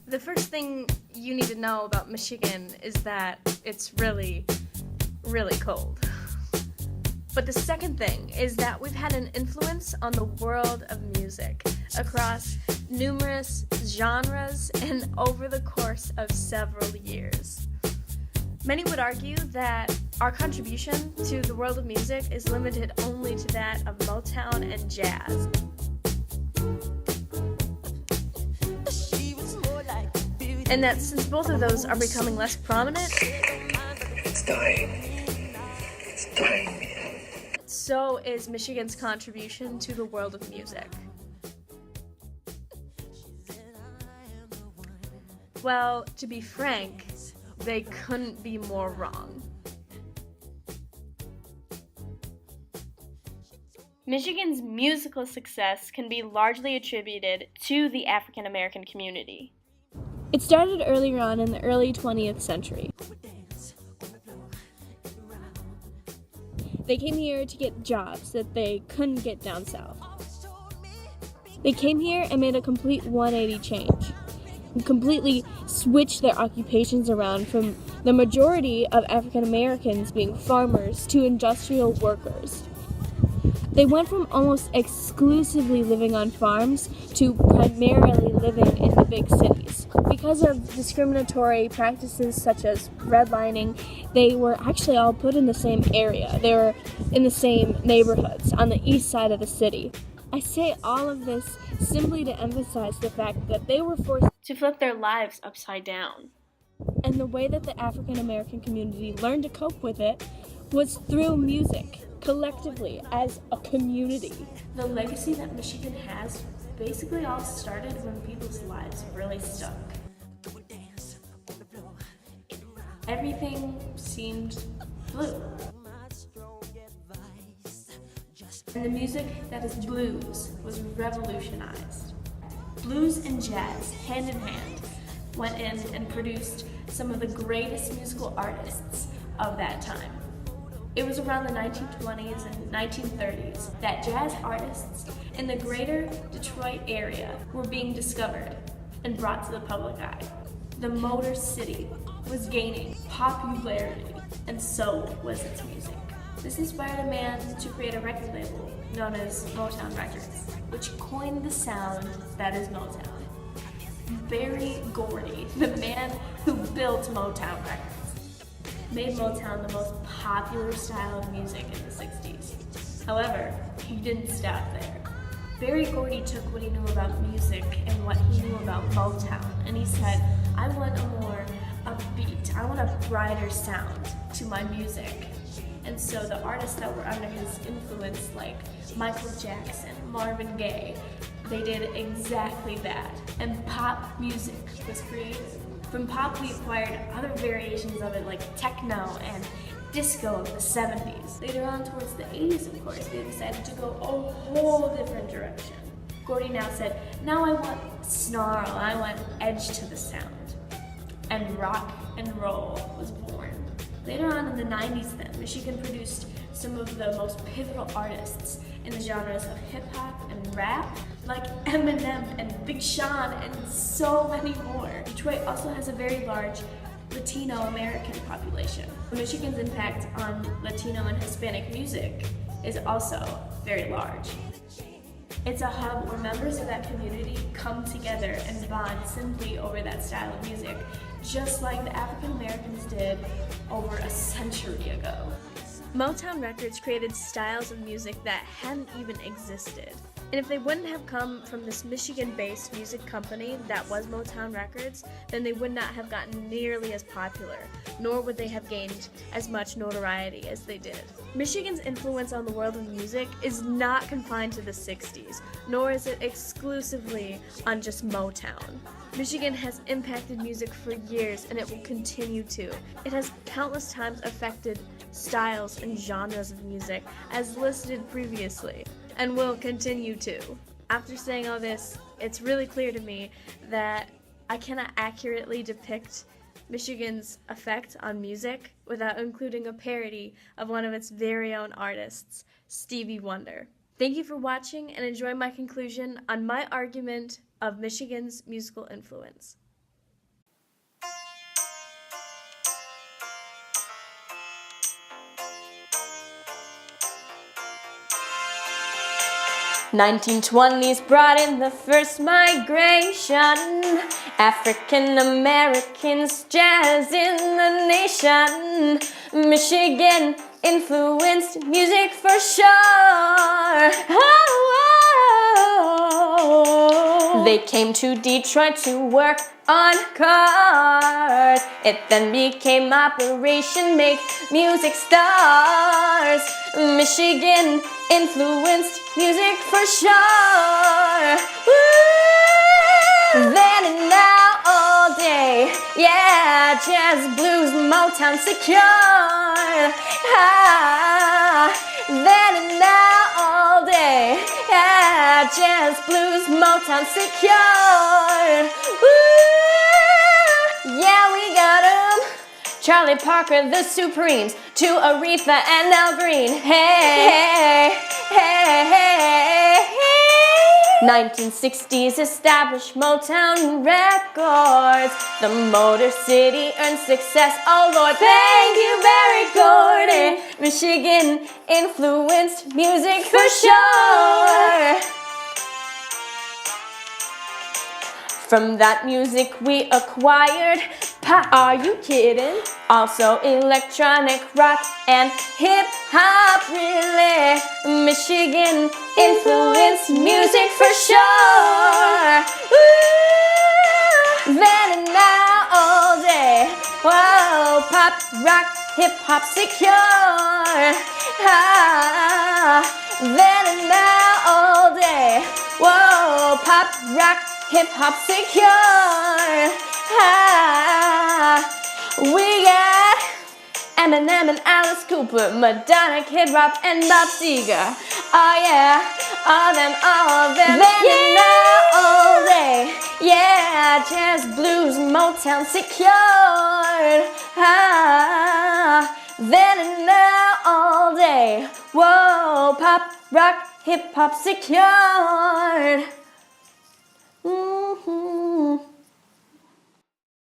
The first thing you need to know about Michigan is that it's really, really cold. But the second thing is that we've had an influence on the world of music across numerous genres and over the course of several years. Many would argue that our contribution to the world of music is limited only to that of Motown and jazz. And that since both of those are becoming less prominent, It's dying. It's dying, man. so is Michigan's contribution to the world of music. Well, to be frank, they couldn't be more wrong. Michigan's musical success can be largely attributed to the African American community. It started earlier on in the early 20th century. They came here to get jobs that they couldn't get down south. They came here and made a complete 180 change. Completely switched their occupations around from the majority of African Americans being farmers to industrial workers. They went from almost exclusively living on farms to primarily living in the big cities. Because of discriminatory practices such as redlining, they were actually all put in the same area. They were in the same neighborhoods on the east side of the city. I say all of this simply to emphasize the fact that they were forced to flip their lives upside down. And the way that the African American community learned to cope with it was through music, collectively, as a community. The legacy that Michigan has basically all started when people's lives really stuck. Everything seemed blue. And the music that is blues was revolutionized. Blues and jazz, hand in hand, went in and produced some of the greatest musical artists of that time. It was around the 1920s and 1930s that jazz artists in the greater Detroit area were being discovered and brought to the public eye. The Motor City was gaining popularity, and so was its music. This inspired a man to create a record label known as Motown Records, which coined the sound that is Motown. Barry Gordy, the man who built Motown Records, made Motown the most popular style of music in the 60s. However, he didn't stop there. Barry Gordy took what he knew about music and what he knew about Motown, and he said, I want a more upbeat, I want a brighter sound to my music. And so the artists that were under his influence, like Michael Jackson, Marvin Gaye, they did exactly that. And pop music was created. From pop, we acquired other variations of it, like techno and disco of the 70s. Later on, towards the 80s, of course, they decided to go a whole different direction. Gordy now said, now I want snarl, I want edge to the sound. And rock and roll was born. Later on in the 90s then, Michigan produced some of the most pivotal artists in the genres of hip-hop and rap, like Eminem and Big Sean and so many more. Detroit also has a very large Latino American population. Michigan's impact on Latino and Hispanic music is also very large. It's a hub where members of that community come together and bond simply over that style of music, just like the African Americans did over a century ago. Motown Records created styles of music that hadn't even existed. And if they wouldn't have come from this Michigan-based music company that was Motown Records, then they would not have gotten nearly as popular, nor would they have gained as much notoriety as they did. Michigan's influence on the world of music is not confined to the 60s, nor is it exclusively on just Motown. Michigan has impacted music for years, and it will continue to. It has countless times affected styles and genres of music, as listed previously, and will continue to. After saying all this, it's really clear to me that I cannot accurately depict Michigan's effect on music without including a parody of one of its very own artists, Stevie Wonder. Thank you for watching, and enjoy my conclusion on my argument of Michigan's musical influence. 1920s brought in the first migration. African Americans, jazz in the nation. Michigan influenced music for sure. They came to Detroit to work on cars. It then became Operation Make Music Stars. Michigan influenced music for sure. Woo! Then and now all day, yeah, jazz, blues, Motown secured. Then and now all day, yeah, jazz, blues, Motown secured. Woo! Yeah, we got 'em. Charlie Parker, the Supremes, to Aretha and Al Green. Hey, hey, hey, hey. 1960s established Motown Records. The Motor City earned success. Oh Lord, thank you, Barry Gordon. Michigan influenced music for sure. From that music we acquired pop. Are you kidding? Also electronic rock and hip hop, really. Michigan influenced music for sure. Woo! Then and now all day, whoa, pop, rock, hip hop secure. Then and now all day, whoa, pop, rock, hip hop secure. We got Eminem and Alice Cooper, Madonna, Kid Rock, and Bob Seger. Oh yeah, all them. Then and now all day, yeah, jazz, blues, Motown secured. Then and now all day, whoa, pop, rock, hip hop secured.